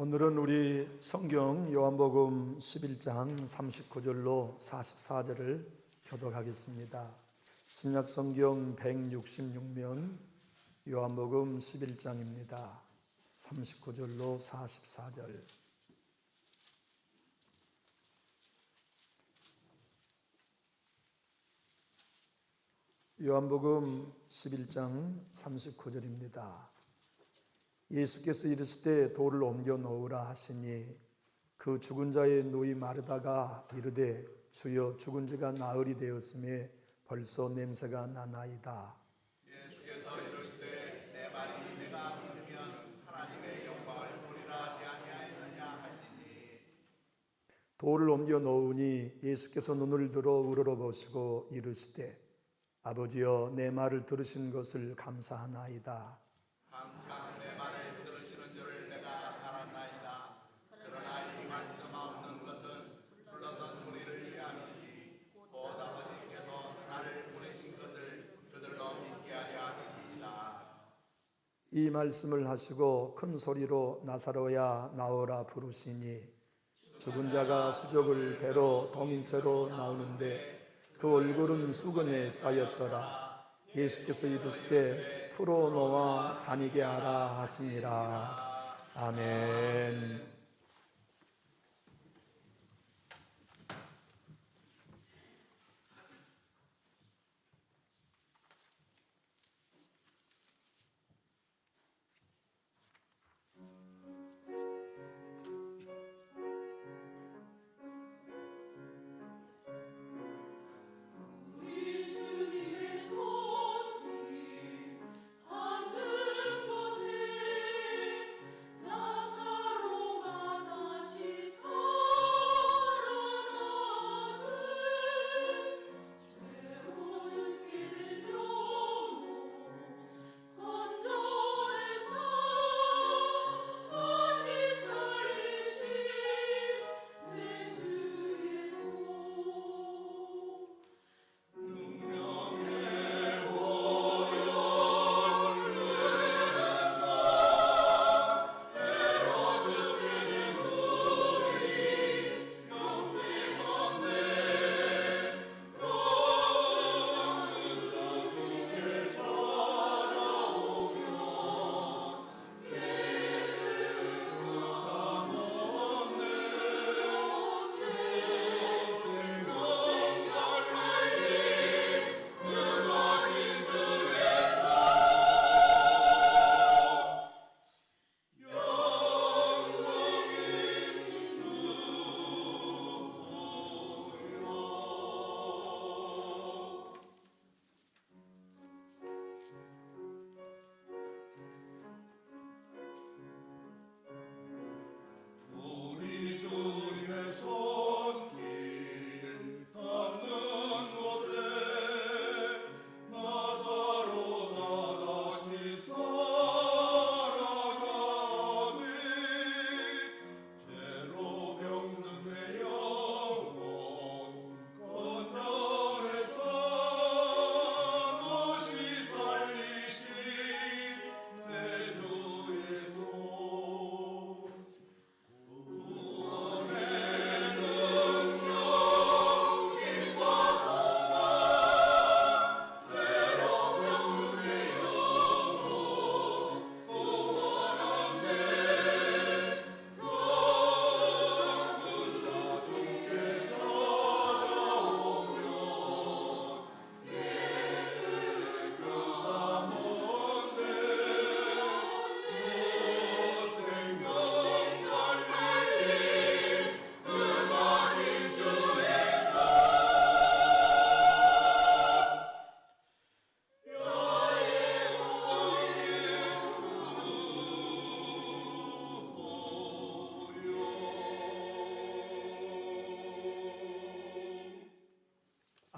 오늘은 우리 성경 요한복음 11장 39절로 44절을 교독하겠습니다. 신약성경 166면 요한복음 11장입니다. 39절로 44절. 요한복음 11장 39절입니다. 예수께서 이르시되 돌을 옮겨 놓으라 하시니 그 죽은 자의 누이 마르다가 이르되 주여 죽은 자가 나흘이 되었음에 벌써 냄새가 나나이다. 예수께서 이르시되 내 말이 내가 믿으면 하나님의 영광을 보리라 아니하였느냐 하시니 돌을 옮겨 놓으니 예수께서 눈을 들어 우러러보시고 이르시되 아버지여 내 말을 들으신 것을 감사하나이다. 항상 내 말을 들으시는 줄을 내가 알았나이다. 그러나 이 말씀하옵는 것은 불렀던 우리를 위함이니 곧 아버지께서 나를 보내신 것을 그들로 믿게 하려 하심이다. 이 말씀을 하시고 큰 소리로 나사로야 나오라 부르시니 죽은 자가 수족을 배로 동인채로 나오는데 그 얼굴은 수건에 쌓였더라. 예수께서 이르시되 풀어 놓아 다니게 하라 하시니라. 아멘.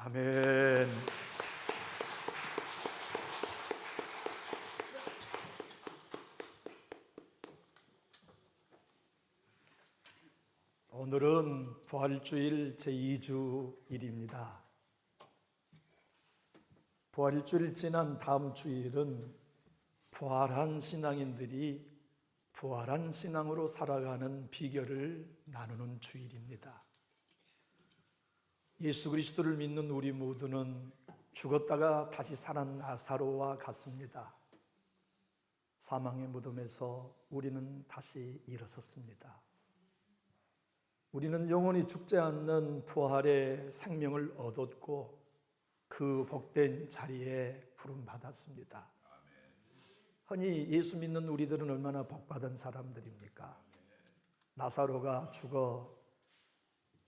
아멘. 오늘은 부활주일 제2주일입니다. 부활주일 지난 다음 주일은 부활한 신앙인들이 부활한 신앙으로 살아가는 비결을 나누는 주일입니다. 예수 그리스도를 믿는 우리 모두는 죽었다가 다시 살아난 나사로와 같습니다. 사망의 무덤에서 우리는 다시 일어섰습니다. 우리는 영원히 죽지 않는 부활의 생명을 얻었고 그 복된 자리에 부름받았습니다. 흔히 예수 믿는 우리들은 얼마나 복받은 사람들입니까? 나사로가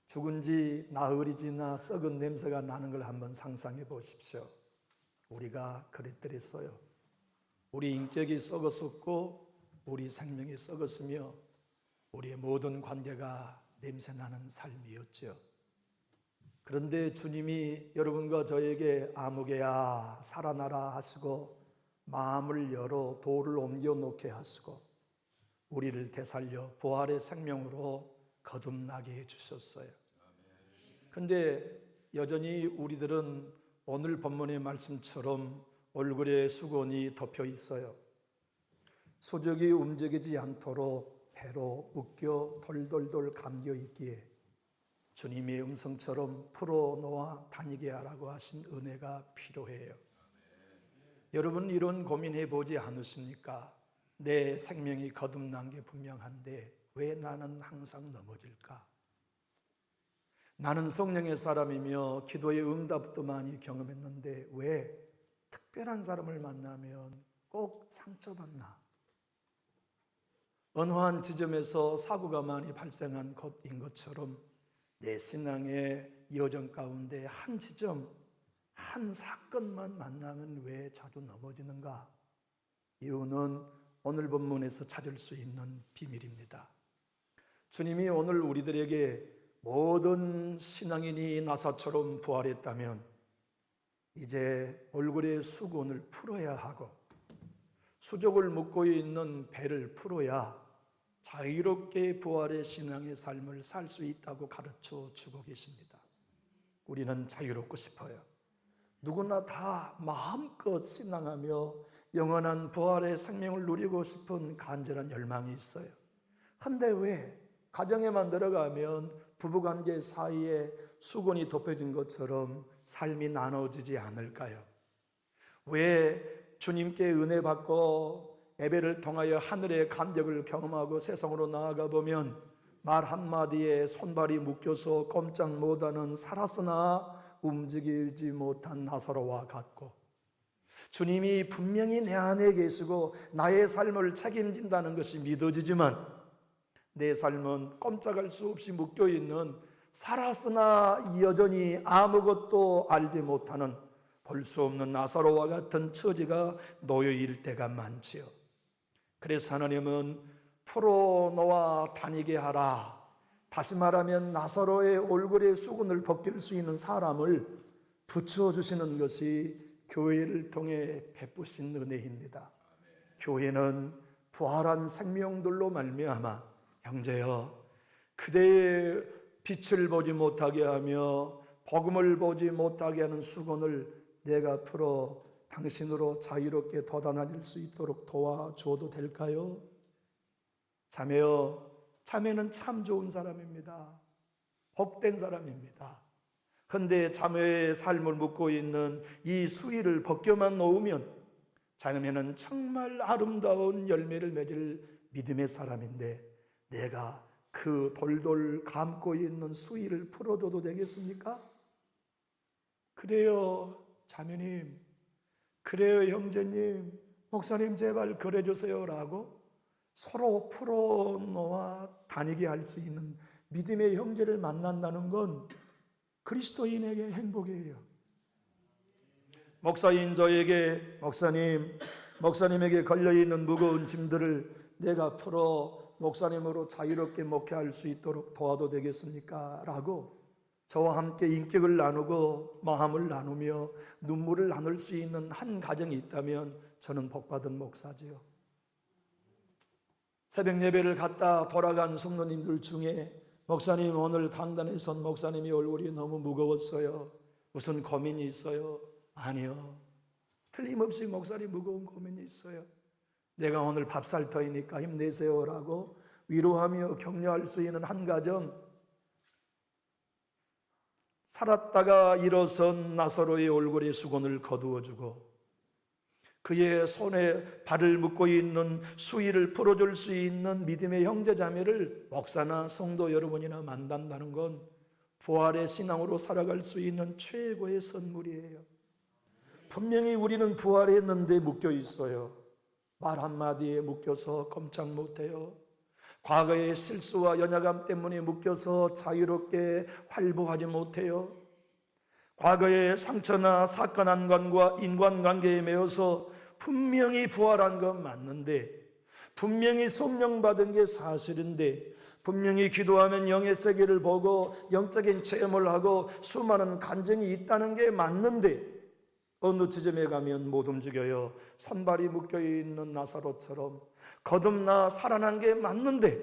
죽은 지 나흘이 지나 썩은 냄새가 나는 걸 한번 상상해 보십시오. 우리가 그랬더랬어요. 우리 인격이 썩었었고 우리 생명이 썩었으며 우리의 모든 관계가 냄새나는 삶이었죠. 그런데 주님이 여러분과 저에게 아무개야 살아나라 하시고 마음을 열어 돌을 옮겨 놓게 하시고 우리를 되살려 부활의 생명으로 거듭나게 해주셨어요. 그런데 여전히 우리들은 오늘 본문의 말씀처럼 얼굴에 수건이 덮여 있어요. 수족이 움직이지 않도록 배로 묶여 돌돌돌 감겨 있기에 주님의 음성처럼 풀어놓아 다니게 하라고 하신 은혜가 필요해요. 여러분 이런 고민해 보지 않으십니까? 내 생명이 거듭난 게 분명한데 왜 나는 항상 넘어질까? 나는 성령의 사람이며 기도의 응답도 많이 경험했는데 왜 특별한 사람을 만나면 꼭 상처받나? 어느 한 지점에서 사고가 많이 발생한 것인 것처럼 내 신앙의 여정 가운데 한 지점, 한 사건만 만나면 왜 자주 넘어지는가? 이유는 오늘 본문에서 찾을 수 있는 비밀입니다. 주님이 오늘 우리들에게 모든 신앙인이 나사처럼 부활했다면 이제 얼굴의 수건을 풀어야 하고 수족을 묶고 있는 배를 풀어야 자유롭게 부활의 신앙의 삶을 살 수 있다고 가르쳐 주고 계십니다. 우리는 자유롭고 싶어요. 누구나 다 마음껏 신앙하며 영원한 부활의 생명을 누리고 싶은 간절한 열망이 있어요. 근데 왜 가정에만 들어가면 부부관계 사이에 수건이 덮여진 것처럼 삶이 나눠지지 않을까요? 왜 주님께 은혜 받고 예배를 통하여 하늘의 감격을 경험하고 세상으로 나아가 보면 말 한마디에 손발이 묶여서 꼼짝 못하는 살았으나 움직이지 못한 나사로와 같고 주님이 분명히 내 안에 계시고 나의 삶을 책임진다는 것이 믿어지지만 내 삶은 꼼짝할 수 없이 묶여있는 살았으나 여전히 아무것도 알지 못하는 볼 수 없는 나사로와 같은 처지가 놓여일 때가 많지요. 그래서 하나님은 풀어놓아 다니게 하라. 다시 말하면 나사로의 얼굴에 수건을 벗길 수 있는 사람을 붙여주시는 것이 교회를 통해 베푸신 은혜입니다. 교회는 부활한 생명들로 말미암아 형제여 그대의 빛을 보지 못하게 하며 복음을 보지 못하게 하는 수건을 내가 풀어 당신으로 자유롭게 도달할 수 있도록 도와줘도 될까요? 자매여, 자매는 참 좋은 사람입니다. 복된 사람입니다. 그런데 자매의 삶을 묻고 있는 이 수의를 벗겨만 놓으면 자매는 정말 아름다운 열매를 맺을 믿음의 사람인데 내가 그 돌돌 감고 있는 수의를 풀어줘도 되겠습니까? 그래요 자매님, 그래요 형제님, 목사님 제발 그래주세요 라고 서로 풀어놓아 다니게 할 수 있는 믿음의 형제를 만난다는 건 그리스도인에게 행복이에요. 목사인 저에게 목사님에게 걸려있는 무거운 짐들을 내가 풀어 목사님으로 자유롭게 목회할 수 있도록 도와도 되겠습니까? 라고 저와 함께 인격을 나누고 마음을 나누며 눈물을 나눌 수 있는 한 가정이 있다면 저는 복받은 목사지요. 새벽 예배를 갔다 돌아간 성도님들 중에 목사님 오늘 강단에선 목사님이 얼굴이 너무 무거웠어요. 무슨 고민이 있어요? 아니요. 틀림없이 목사님 무거운 고민이 있어요. 내가 오늘 밥 살 터이니까 힘내세요라고 위로하며 격려할 수 있는 한 가정, 살았다가 일어선 나사로의 얼굴에 수건을 거두어주고 그의 손에 발을 묶고 있는 수위를 풀어줄 수 있는 믿음의 형제자매를 목사나 성도 여러분이나 만난다는 건 부활의 신앙으로 살아갈 수 있는 최고의 선물이에요. 분명히 우리는 부활했는데 묶여 있어요. 말 한마디에 묶여서 꼼짝 못해요. 과거의 실수와 연약함 때문에 묶여서 자유롭게 활보하지 못해요. 과거의 상처나 사건 한관과 인간관계에 매여서 분명히 부활한 건 맞는데, 분명히 성령 받은 게 사실인데, 분명히 기도하면 영의 세계를 보고 영적인 체험을 하고 수많은 간증이 있다는 게 맞는데 어느 지점에 가면 못 움직여요. 손발이 묶여있는 나사로처럼 거듭나 살아난 게 맞는데,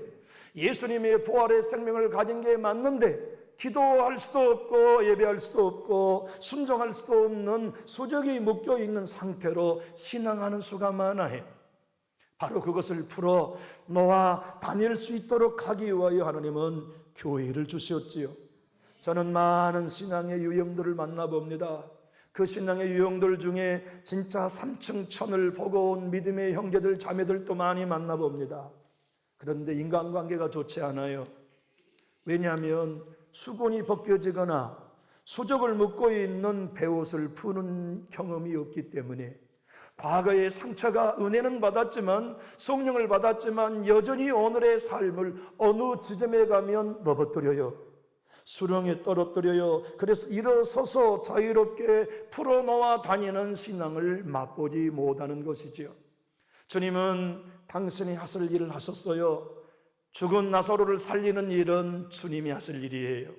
예수님의 부활의 생명을 가진 게 맞는데 기도할 수도 없고 예배할 수도 없고 순종할 수도 없는 수적이 묶여있는 상태로 신앙하는 수가 많아요. 바로 그것을 풀어 놓아 다닐 수 있도록 하기 위하여 하나님은 교회를 주셨지요. 저는 많은 신앙의 유형들을 만나봅니다. 그 신앙의 유형들 중에 진짜 3층 천을 보고 온 믿음의 형제들 자매들도 많이 만나봅니다. 그런데 인간관계가 좋지 않아요. 왜냐하면 수건이 벗겨지거나 수족을 묶고 있는 베옷을 푸는 경험이 없기 때문에 과거의 상처가 은혜는 받았지만 성령을 받았지만 여전히 오늘의 삶을 어느 지점에 가면 넘어뜨려요. 수렁에 떨어뜨려요. 그래서 일어서서 자유롭게 풀어놓아 다니는 신앙을 맛보지 못하는 것이지요. 주님은 당신이 하실 일을 하셨어요. 죽은 나사로를 살리는 일은 주님이 하실 일이에요.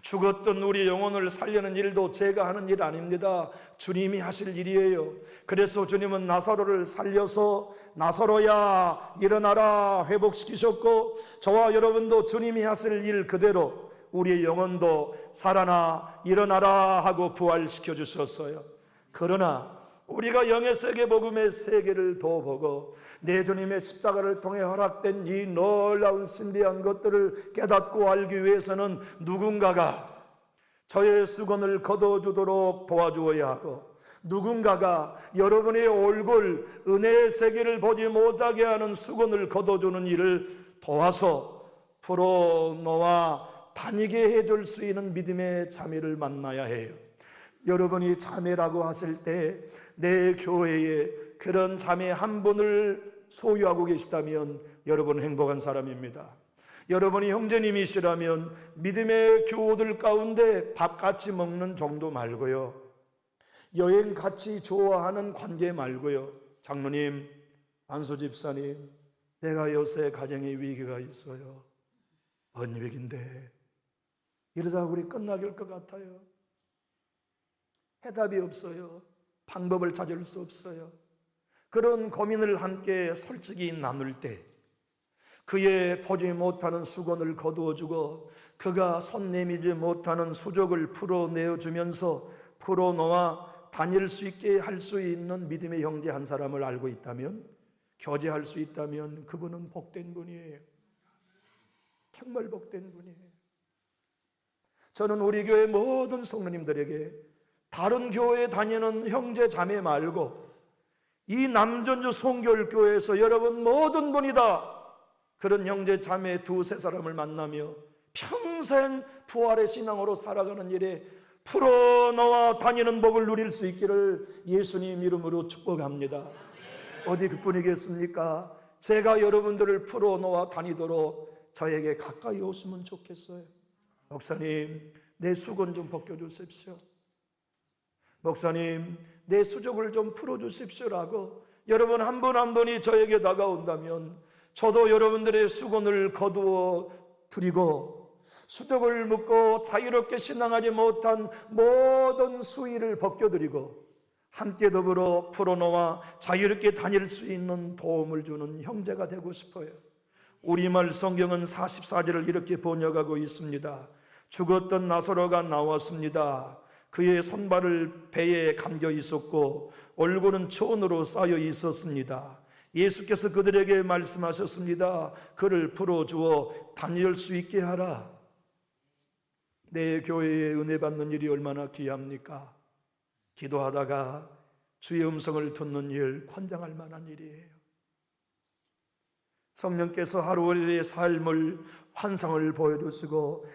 죽었던 우리 영혼을 살리는 일도 제가 하는 일 아닙니다. 주님이 하실 일이에요. 그래서 주님은 나사로를 살려서 나사로야 일어나라 회복시키셨고, 저와 여러분도 주님이 하실 일 그대로 우리의 영혼도 살아나 일어나라 하고 부활시켜 주셨어요. 그러나 우리가 영의 세계 복음의 세계를 더 보고 내 주님의 십자가를 통해 허락된 이 놀라운 신비한 것들을 깨닫고 알기 위해서는 누군가가 저의 수건을 거둬주도록 도와주어야 하고, 누군가가 여러분의 얼굴 은혜의 세계를 보지 못하게 하는 수건을 거둬주는 일을 도와서 풀어놓아 다니게 해줄 수 있는 믿음의 자매를 만나야 해요. 여러분이 자매라고 하실 때 내 교회에 그런 자매 한 분을 소유하고 계시다면 여러분은 행복한 사람입니다. 여러분이 형제님이시라면 믿음의 교우들 가운데 밥 같이 먹는 정도 말고요, 여행 같이 좋아하는 관계 말고요, 장로님, 안수 집사님, 내가 요새 가정에 위기가 있어요. 뭔 위기인데 이러다 우리 끝나길 것 같아요. 해답이 없어요. 방법을 찾을 수 없어요. 그런 고민을 함께 솔직히 나눌 때 그의 보지 못하는 수건을 거두어주고 그가 손 내밀지 못하는 수족을 풀어내어주면서 풀어놓아 다닐 수 있게 할 수 있는 믿음의 형제 한 사람을 알고 있다면, 교제할 수 있다면 그분은 복된 분이에요. 정말 복된 분이에요. 저는 우리 교회 모든 성도님들에게 다른 교회에 다니는 형제 자매 말고 이 남전주 송교울교회에서 여러분 모든 분이다 그런 형제 자매 두세 사람을 만나며 평생 부활의 신앙으로 살아가는 일에 풀어놓아 다니는 복을 누릴 수 있기를 예수님 이름으로 축복합니다. 어디 그뿐이겠습니까? 제가 여러분들을 풀어놓아 다니도록 저에게 가까이 오시면 좋겠어요. 목사님, 내 수건 좀 벗겨주십시오. 목사님, 내 수족을 좀 풀어주십시오라고 여러분 한 분 한 분이 저에게 다가온다면 저도 여러분들의 수건을 거두어 드리고 수족을 묶고 자유롭게 신앙하지 못한 모든 수위를 벗겨드리고 함께 더불어 풀어놓아 자유롭게 다닐 수 있는 도움을 주는 형제가 되고 싶어요. 우리말 성경은 44절을 이렇게 번역하고 있습니다. 죽었던 나사로가 나왔습니다. 그의 손발을 배에 감겨 있었고 얼굴은 천으로 쌓여 있었습니다. 예수께서 그들에게 말씀하셨습니다. 그를 풀어주어 다닐 수 있게 하라. 내 교회에 은혜 받는 일이 얼마나 귀합니까? 기도하다가 주의 음성을 듣는 일, 환장할 만한 일이에요. 성령께서 하루의 삶을, 환상을 보여주시고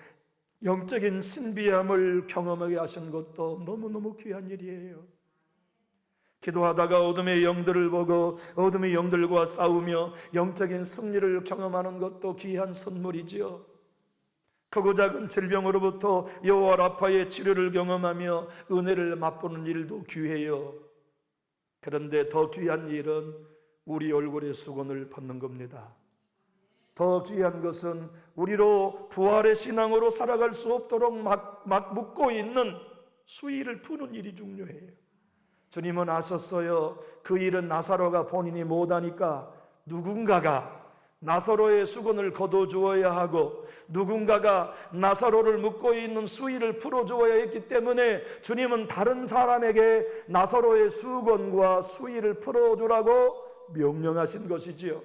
영적인 신비함을 경험하게 하신 것도 너무너무 귀한 일이에요. 기도하다가 어둠의 영들을 보고 어둠의 영들과 싸우며 영적인 승리를 경험하는 것도 귀한 선물이지요. 크고 작은 질병으로부터 여호와 라파의 치료를 경험하며 은혜를 맛보는 일도 귀해요. 그런데 더 귀한 일은 우리 얼굴에 수건을 벗는 겁니다. 더 귀한 것은 우리로 부활의 신앙으로 살아갈 수 없도록 막 묶고 있는 수위를 푸는 일이 중요해요. 주님은 아셨어요. 그 일은 나사로가 본인이 못하니까 누군가가 나사로의 수건을 걷어주어야 하고 누군가가 나사로를 묶고 있는 수위를 풀어주어야 했기 때문에 주님은 다른 사람에게 나사로의 수건과 수위를 풀어주라고 명령하신 것이지요.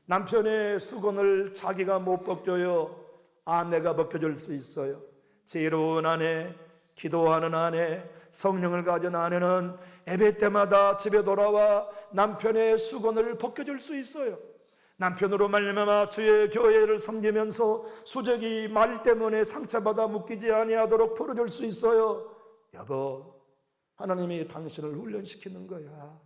남편의 수건을 자기가 못 벗겨요. 아내가 벗겨줄 수 있어요. 지혜로운 아내, 기도하는 아내, 성령을 가진 아내는 예배 때마다 집에 돌아와 남편의 수건을 벗겨줄 수 있어요. 남편으로 말미암아 주의 교회를 섬기면서 수적이 말 때문에 상처받아 묶이지 아니하도록 풀어줄 수 있어요. 여보, 하나님이 당신을 훈련시키는 거야.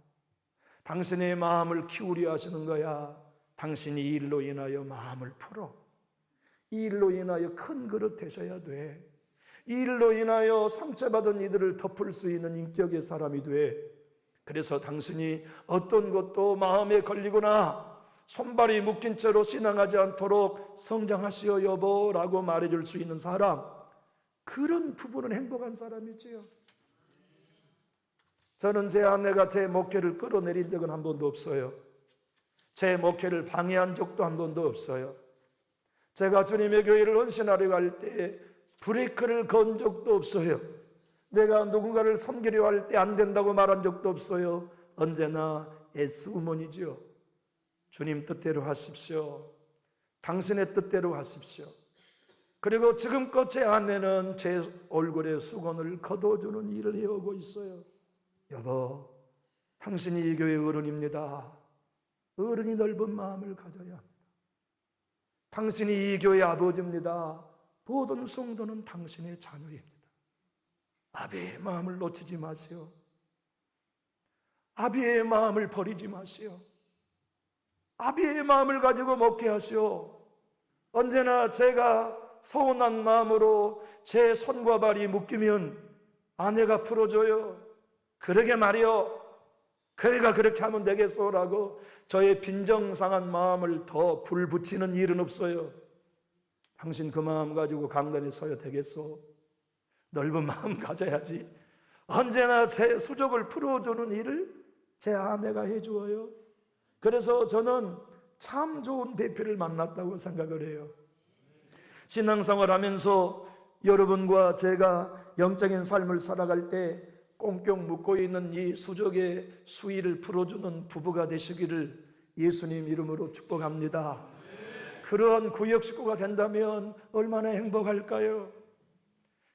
당신의 마음을 키우려 하시는 거야. 당신이 이 일로 인하여 마음을 풀어. 이 일로 인하여 큰 그릇 되셔야 돼. 이 일로 인하여 상처받은 이들을 덮을 수 있는 인격의 사람이 돼. 그래서 당신이 어떤 것도 마음에 걸리거나 손발이 묶인 채로 신앙하지 않도록 성장하시오 여보라고 말해줄 수 있는 사람, 그런 부부는 행복한 사람이지요. 저는 제 아내가 제 목회를 끌어내린 적은 한 번도 없어요. 제 목회를 방해한 적도 한 번도 없어요. 제가 주님의 교회를 헌신하려고 할 때 브레이크를 건 적도 없어요. 내가 누군가를 섬기려 할 때 안 된다고 말한 적도 없어요. 언제나 예스우먼이죠. 주님 뜻대로 하십시오. 당신의 뜻대로 하십시오. 그리고 지금껏 제 아내는 제 얼굴에 수건을 걷어주는 일을 해오고 있어요. 여보, 당신이 이 교회 어른입니다. 어른이 넓은 마음을 가져야 합니다. 당신이 이 교회 아버지입니다. 모든 성도는 당신의 자녀입니다. 아비의 마음을 놓치지 마시오. 아비의 마음을 버리지 마시오. 아비의 마음을 가지고 목회하시오. 언제나 제가 서운한 마음으로 제 손과 발이 묶이면 아내가 풀어줘요. 그러게 말이요. 그애가 그렇게 하면 되겠소라고 저의 빈정상한 마음을 더 불붙이는 일은 없어요. 당신 그 마음 가지고 강단에 서야 되겠소? 넓은 마음 가져야지. 언제나 제 수족을 풀어주는 일을 제 아내가 해주어요. 그래서 저는 참 좋은 배필을 만났다고 생각을 해요. 신앙생활 하면서 여러분과 제가 영적인 삶을 살아갈 때 꽁꽁 묶고 있는 이 수족의 수위를 풀어주는 부부가 되시기를 예수님 이름으로 축복합니다. 그런 구역 식구가 된다면 얼마나 행복할까요?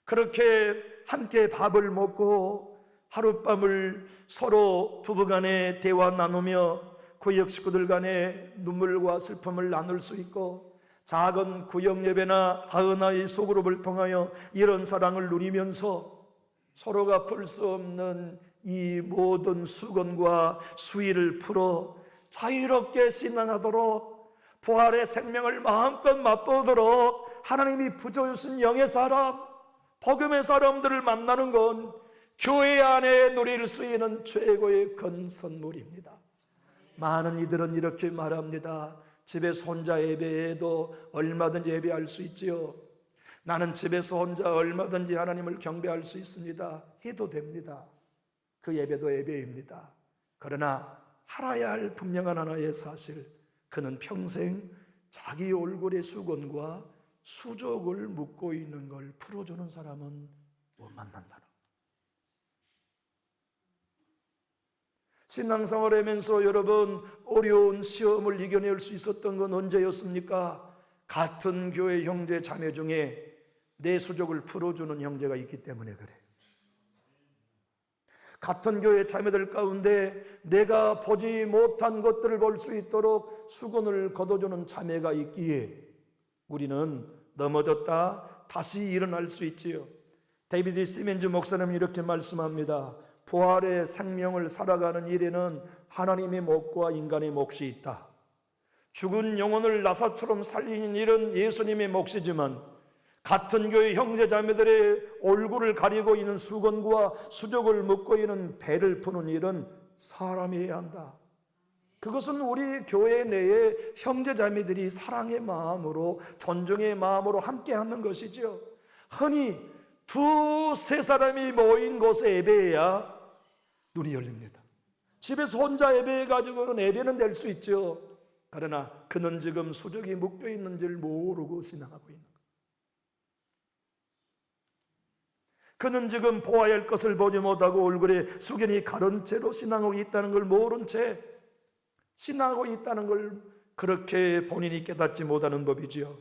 그렇게 함께 밥을 먹고 하룻밤을 서로 부부간에 대화 나누며 구역 식구들 간에 눈물과 슬픔을 나눌 수 있고 작은 구역 예배나 하은아의 소그룹을 통하여 이런 사랑을 누리면서 서로가 풀 수 없는 이 모든 수건과 수위를 풀어 자유롭게 신앙하도록 부활의 생명을 마음껏 맛보도록 하나님이 부어주신 영의 사람, 복음의 사람들을 만나는 건 교회 안에 누릴 수 있는 최고의 큰 선물입니다. 많은 이들은 이렇게 말합니다. 집에서 혼자 예배해도 얼마든지 예배할 수 있지요. 나는 집에서 혼자 얼마든지 하나님을 경배할 수 있습니다. 해도 됩니다. 그 예배도 예배입니다. 그러나 알아야 할 분명한 하나의 사실, 그는 평생 자기 얼굴의 수건과 수족을 묶고 있는 걸 풀어주는 사람은 못 만난다는. 신앙생활 하면서 여러분 어려운 시험을 이겨낼 수 있었던 건 언제였습니까? 같은 교회 형제 자매 중에 내 수족을 풀어주는 형제가 있기 때문에 그래. 같은 교회 자매들 가운데 내가 보지 못한 것들을 볼 수 있도록 수건을 걷어주는 자매가 있기에 우리는 넘어졌다 다시 일어날 수 있지요. 데이비드 시멘즈 목사님은 이렇게 말씀합니다. 부활의 생명을 살아가는 일에는 하나님의 몫과 인간의 몫이 있다. 죽은 영혼을 나사처럼 살리는 일은 예수님의 몫이지만 같은 교회 형제자매들의 얼굴을 가리고 있는 수건과 수족을 묶고 있는 배를 푸는 일은 사람이 해야 한다. 그것은 우리 교회 내에 형제자매들이 사랑의 마음으로 존중의 마음으로 함께하는 것이죠. 흔히 두세 사람이 모인 곳에 예배해야 눈이 열립니다. 집에서 혼자 예배해가지고는 예배는 될 수 있죠. 그러나 그는 지금 수족이 묶여 있는 줄 모르고 신앙하고 있는 거예요. 그는 지금 보아야 할 것을 보지 못하고 얼굴에 수건이 가른 채로 신앙하고 있다는 걸 모른 채 신앙하고 있다는 걸 그렇게 본인이 깨닫지 못하는 법이지요.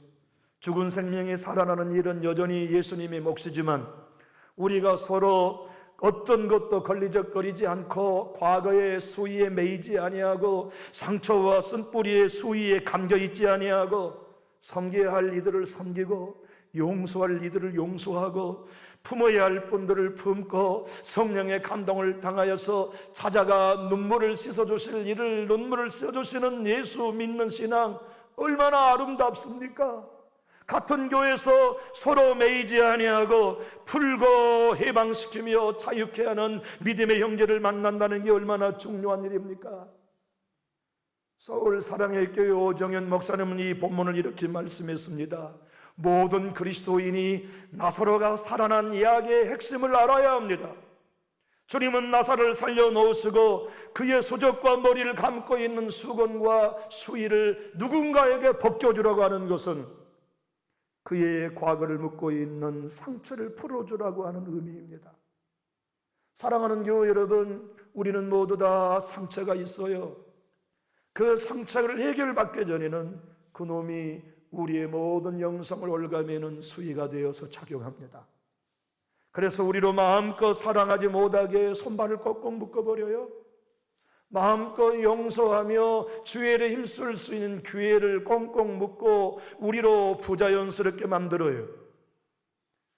죽은 생명이 살아나는 일은 여전히 예수님의 몫이지만 우리가 서로 어떤 것도 걸리적거리지 않고 과거의 수위에 매이지 아니하고 상처와 쓴뿌리의 수위에 감겨 있지 아니하고 섬겨야 할 이들을 섬기고 용서할 이들을 용서하고 품어야 할 분들을 품고 성령의 감동을 당하여서 찾아가 눈물을 씻어주실 이를 눈물을 씻어주시는 예수 믿는 신앙 얼마나 아름답습니까? 같은 교회에서 서로 매이지 아니하고 풀고 해방시키며 자유케 하는 믿음의 형제를 만난다는 게 얼마나 중요한 일입니까? 서울 사랑의 교회 오정현 목사님은 이 본문을 이렇게 말씀했습니다. 모든 그리스도인이 나사로가 살아난 이야기의 핵심을 알아야 합니다. 주님은 나사로를 살려놓으시고 그의 수족과 머리를 감고 있는 수건과 수의를 누군가에게 벗겨주라고 하는 것은 그의 과거를 묻고 있는 상처를 풀어주라고 하는 의미입니다. 사랑하는 교회 여러분, 우리는 모두 다 상처가 있어요. 그 상처를 해결받기 전에는 그놈이 우리의 모든 영성을 올가매는 수위가 되어서 작용합니다. 그래서 우리로 마음껏 사랑하지 못하게 손발을 꼭꼭 묶어버려요. 마음껏 용서하며 주의를 힘쓸 수 있는 기회를 꽁꽁 묶고 우리로 부자연스럽게 만들어요.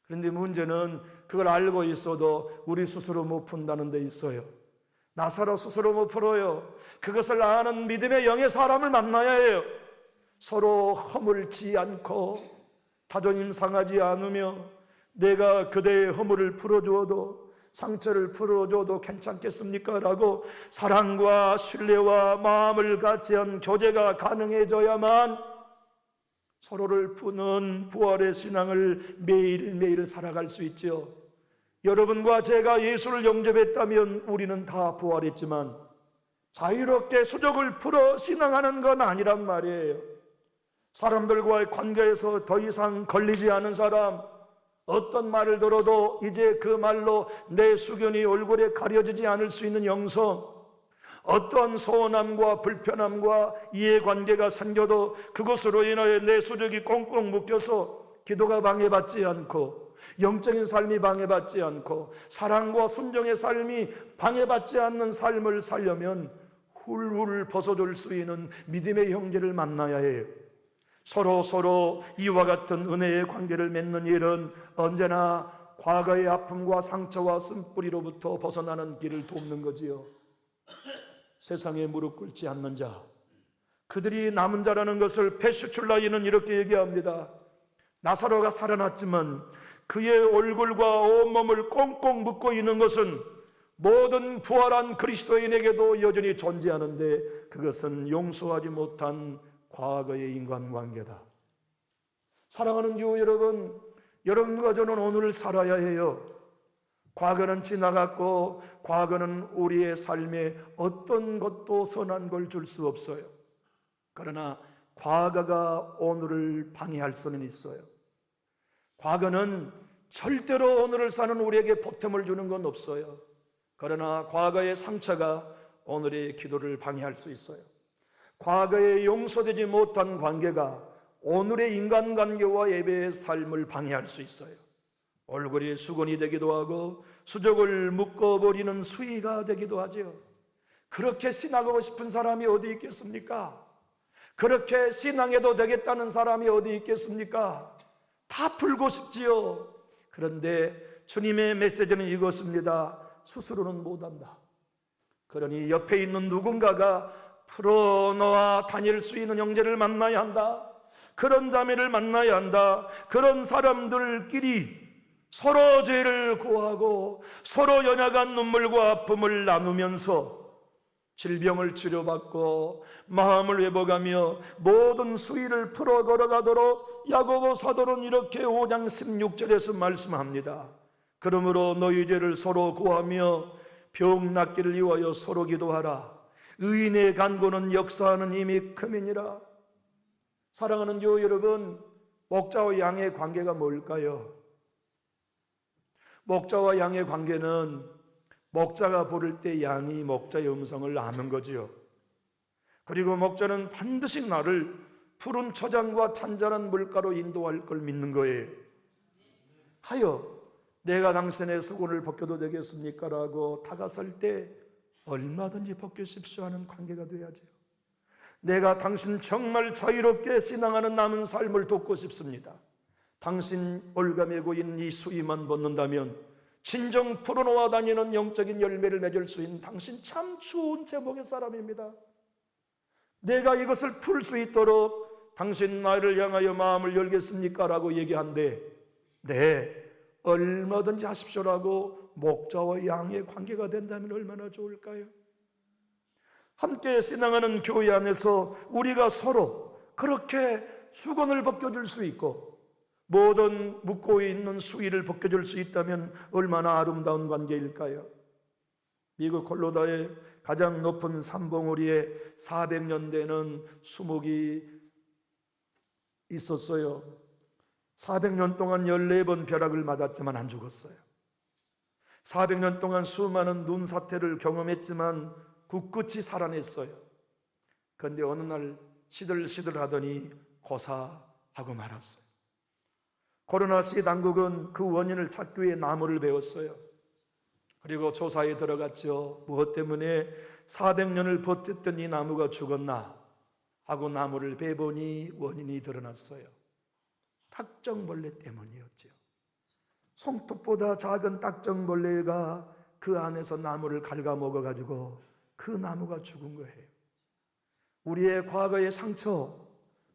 그런데 문제는 그걸 알고 있어도 우리 스스로 못 푼다는 데 있어요. 나사로 스스로 못 풀어요. 그것을 아는 믿음의 영의 사람을 만나야 해요. 서로 허물지 않고 자존심 상하지 않으며 내가 그대의 허물을 풀어주어도 상처를 풀어줘도 괜찮겠습니까? 라고 사랑과 신뢰와 마음을 같이 한 교제가 가능해져야만 서로를 푸는 부활의 신앙을 매일매일 살아갈 수 있죠. 여러분과 제가 예수를 영접했다면 우리는 다 부활했지만 자유롭게 수족을 풀어 신앙하는 건 아니란 말이에요. 사람들과의 관계에서 더 이상 걸리지 않은 사람, 어떤 말을 들어도 이제 그 말로 내 수견이 얼굴에 가려지지 않을 수 있는 영성, 어떤 서운함과 불편함과 이해관계가 생겨도 그것으로 인하여 내 수족이 꽁꽁 묶여서 기도가 방해받지 않고 영적인 삶이 방해받지 않고 사랑과 순종의 삶이 방해받지 않는 삶을 살려면 훌훌 벗어줄 수 있는 믿음의 형제를 만나야 해요. 서로 이와 같은 은혜의 관계를 맺는 일은 언제나 과거의 아픔과 상처와 쓴뿌리로부터 벗어나는 길을 돕는 거지요. 세상에 무릎 꿇지 않는 자, 그들이 남은 자라는 것을 페슈출라이는 이렇게 얘기합니다. 나사로가 살아났지만 그의 얼굴과 온몸을 꽁꽁 묶고 있는 것은 모든 부활한 그리스도인에게도 여전히 존재하는데 그것은 용서하지 못한 과거의 인간관계다. 사랑하는 교회 여러분, 여러분과 저는 오늘을 살아야 해요. 과거는 지나갔고 과거는 우리의 삶에 어떤 것도 선한 걸 줄 수 없어요. 그러나 과거가 오늘을 방해할 수는 있어요. 과거는 절대로 오늘을 사는 우리에게 보탬을 주는 건 없어요. 그러나 과거의 상처가 오늘의 기도를 방해할 수 있어요. 과거에 용서되지 못한 관계가 오늘의 인간관계와 예배의 삶을 방해할 수 있어요. 얼굴이 수건이 되기도 하고 수족을 묶어버리는 수위가 되기도 하죠. 그렇게 신앙하고 싶은 사람이 어디 있겠습니까? 그렇게 신앙해도 되겠다는 사람이 어디 있겠습니까? 다 풀고 싶지요. 그런데 주님의 메시지는 이것입니다. 스스로는 못한다. 그러니 옆에 있는 누군가가 풀어놓아 다닐 수 있는 형제를 만나야 한다. 그런 자매를 만나야 한다. 그런 사람들끼리 서로 죄를 고하고 서로 연약한 눈물과 아픔을 나누면서 질병을 치료받고 마음을 회복하며 모든 수위를 풀어 걸어가도록 야고보 사도는 이렇게 5장 16절에서 말씀합니다. 그러므로 너희 죄를 서로 고하며 병 낫기를 위하여 서로 기도하라. 의인의 간구는 역사하는 힘이 크미니라. 사랑하는 교 여러분, 목자와 양의 관계가 뭘까요? 목자와 양의 관계는 목자가 부를 때 양이 목자의 음성을 아는 거지요. 그리고 목자는 반드시 나를 푸른 초장과 잔잔한 물가로 인도할 걸 믿는 거예요. 하여 내가 당신의 수건을 벗겨도 되겠습니까? 라고 다가설 때 얼마든지 벗기십시오 하는 관계가 돼야죠. 내가 당신 정말 자유롭게 신앙하는 남은 삶을 돕고 싶습니다. 당신 올가매고 있는 이 수위만 벗는다면 진정 풀어놓아 다니는 영적인 열매를 맺을 수 있는 당신 참 좋은 제목의 사람입니다. 내가 이것을 풀 수 있도록 당신 나를 향하여 마음을 열겠습니까? 라고 얘기한대. 네, 얼마든지 하십시오라고 목자와 양의 관계가 된다면 얼마나 좋을까요? 함께 신앙하는 교회 안에서 우리가 서로 그렇게 수건을 벗겨줄 수 있고 모든 묶고 있는 수위를 벗겨줄 수 있다면 얼마나 아름다운 관계일까요? 미국 콜로라도의 가장 높은 산봉우리에 400년 되는 수목이 있었어요. 400년 동안 14번 벼락을 맞았지만 안 죽었어요. 400년 동안 수많은 눈사태를 경험했지만 굳굳이 살아냈어요. 그런데 어느 날 시들시들 하더니 고사하고 말았어요. 코로나 시기 당국은 그 원인을 찾기 위해 나무를 베었어요. 그리고 조사에 들어갔죠. 무엇 때문에 400년을 버텼던 이 나무가 죽었나 하고 나무를 베보니 원인이 드러났어요. 딱정벌레 때문이었죠. 손톱보다 작은 딱정벌레가 그 안에서 나무를 갉아먹어가지고 그 나무가 죽은 거예요. 우리의 과거의 상처,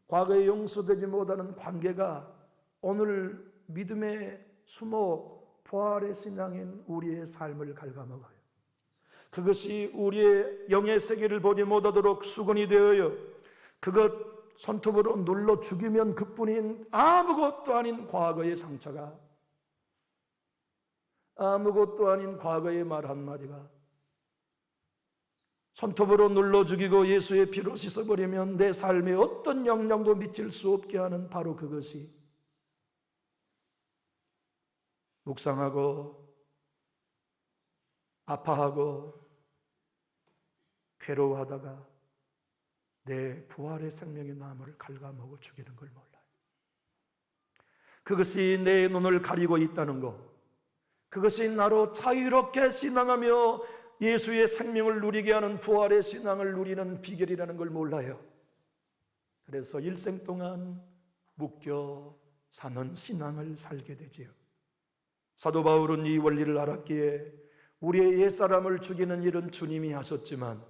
과거에 용서되지 못하는 관계가 오늘 믿음의 수목, 부활의 신앙인 우리의 삶을 갉아먹어요. 그것이 우리의 영의 세계를 보지 못하도록 수건이 되어요. 그것 손톱으로 눌러 죽이면 그뿐인 아무것도 아닌 과거의 상처가, 아무것도 아닌 과거의 말 한마디가 손톱으로 눌러 죽이고 예수의 피로 씻어버리면 내 삶에 어떤 영향도 미칠 수 없게 하는 바로 그것이 묵상하고 아파하고 괴로워하다가 내 부활의 생명의 나무를 갉아먹어 죽이는 걸 몰라요. 그것이 내 눈을 가리고 있다는 것, 그것이 나로 자유롭게 신앙하며 예수의 생명을 누리게 하는 부활의 신앙을 누리는 비결이라는 걸 몰라요. 그래서 일생 동안 묶여 사는 신앙을 살게 되지요. 사도 바울은 이 원리를 알았기에 우리의 옛사람을 죽이는 일은 주님이 하셨지만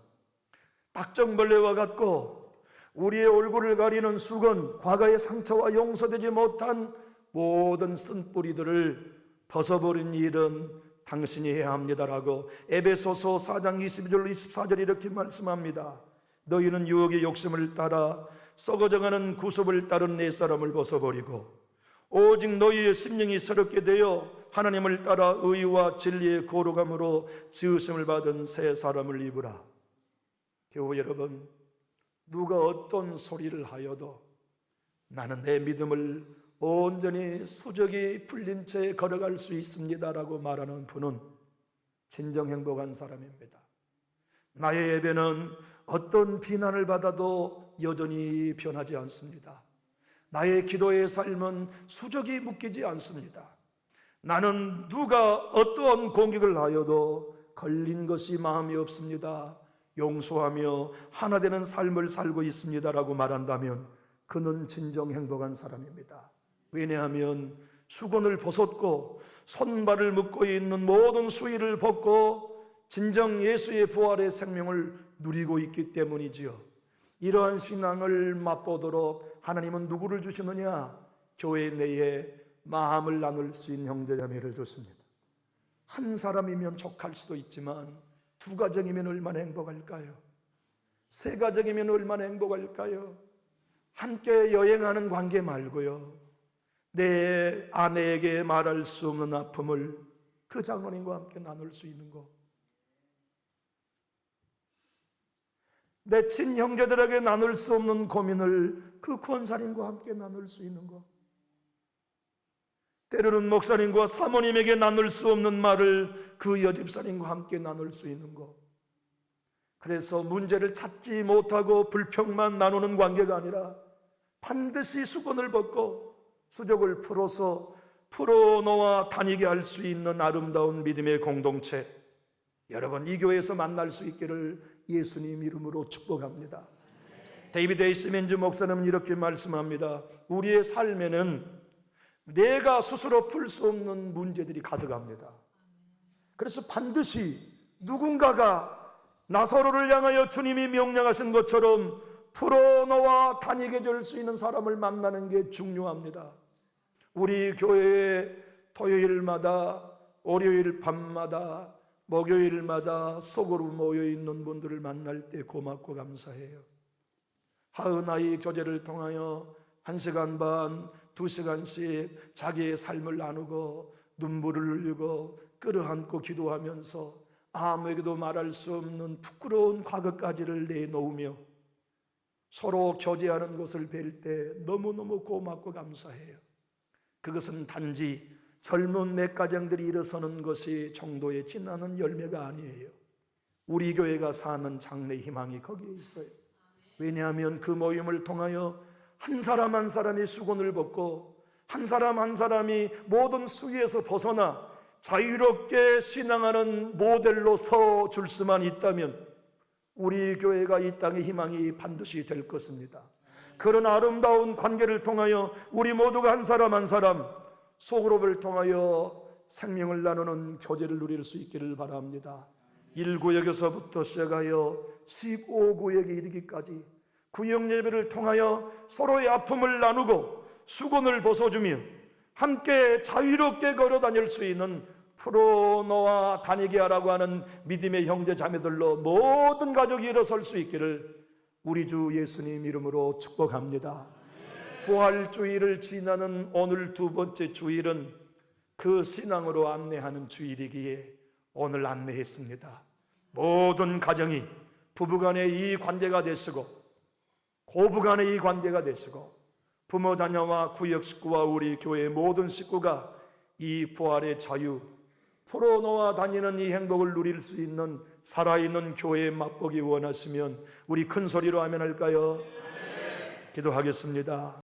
딱정벌레와 같고 우리의 얼굴을 가리는 수건, 과거의 상처와 용서되지 못한 모든 쓴뿌리들을 벗어버린 일은 당신이 해야 합니다라고 에베소서 4장 22절 24절 이렇게 말씀합니다. 너희는 유혹의 욕심을 따라 썩어져가는 구습을 따른 옛사람을 벗어버리고 오직 너희의 심령이 새롭게 되어 하나님을 따라 의와 진리의 거룩함으로 지으심을 받은 새 사람을 입으라. 교우 여러분, 누가 어떤 소리를 하여도 나는 내 믿음을 온전히 수적이 풀린 채 걸어갈 수 있습니다라고 말하는 분은 진정 행복한 사람입니다. 나의 예배는 어떤 비난을 받아도 여전히 변하지 않습니다. 나의 기도의 삶은 수적이 묶이지 않습니다. 나는 누가 어떠한 공격을 하여도 걸린 것이 마음이 없습니다. 용서하며 하나 되는 삶을 살고 있습니다라고 말한다면 그는 진정 행복한 사람입니다. 왜냐하면 수건을 벗었고 손발을 묶고 있는 모든 수의를 벗고 진정 예수의 부활의 생명을 누리고 있기 때문이지요. 이러한 신앙을 맛보도록 하나님은 누구를 주시느냐? 교회 내에 마음을 나눌 수 있는 형제자매를 줬습니다. 한 사람이면 족할 수도 있지만 두 가정이면 얼마나 행복할까요? 세 가정이면 얼마나 행복할까요? 함께 여행하는 관계 말고요, 내 아내에게 말할 수 없는 아픔을 그 장로님과 함께 나눌 수 있는 것, 내 친형제들에게 나눌 수 없는 고민을 그 권사님과 함께 나눌 수 있는 것, 때로는 목사님과 사모님에게 나눌 수 없는 말을 그 여집사님과 함께 나눌 수 있는 것. 그래서 문제를 찾지 못하고 불평만 나누는 관계가 아니라 반드시 수건을 벗고 수족을 풀어서 풀어놓아 다니게 할 수 있는 아름다운 믿음의 공동체, 여러분 이 교회에서 만날 수 있기를 예수님 이름으로 축복합니다. 데이비드 에이스맨즈 목사님은 이렇게 말씀합니다. 우리의 삶에는 내가 스스로 풀 수 없는 문제들이 가득합니다. 그래서 반드시 누군가가 나사로를 향하여 주님이 명령하신 것처럼 풀어놓아 다니게 될 수 있는 사람을 만나는 게 중요합니다. 우리 교회에 토요일마다, 월요일 밤마다, 목요일마다 속으로 모여있는 분들을 만날 때 고맙고 감사해요. 하은아이 교제를 통하여 1시간 반, 2시간씩 자기의 삶을 나누고 눈물을 흘리고 끌어안고 기도하면서 아무에게도 말할 수 없는 부끄러운 과거까지를 내놓으며 서로 교제하는 것을 뵐 때 너무너무 고맙고 감사해요. 그것은 단지 젊은 몇 가정들이 일어서는 것이 정도에 지나는 열매가 아니에요. 우리 교회가 사는 장래 희망이 거기에 있어요. 왜냐하면 그 모임을 통하여 한 사람 한 사람이 수건을 벗고 한 사람 한 사람이 모든 수위에서 벗어나 자유롭게 신앙하는 모델로 서 줄 수만 있다면 우리 교회가 이 땅의 희망이 반드시 될 것입니다. 그런 아름다운 관계를 통하여 우리 모두가 한 사람 한 사람 소그룹을 통하여 생명을 나누는 교제를 누릴 수 있기를 바랍니다. 1구역에서부터 시작하여 15구역에 이르기까지 구역 예배를 통하여 서로의 아픔을 나누고 수건을 벗어주며 함께 자유롭게 걸어 다닐 수 있는 풀어놓아 다니게 하라고 하는 믿음의 형제 자매들로 모든 가족이 일어설 수 있기를 우리 주 예수님 이름으로 축복합니다. 부활주일을 지나는 오늘 두 번째 주일은 그 신앙으로 안내하는 주일이기에 오늘 안내했습니다. 모든 가정이 부부간의 이 관계가 되시고 고부간의 이 관계가 되시고 부모 자녀와 구역 식구와 우리 교회의 모든 식구가 이 부활의 자유, 풀어놓아 다니는 이 행복을 누릴 수 있는 살아있는 교회에 맛보기 원하시면 우리 큰 소리로 아멘 할까요? 기도하겠습니다.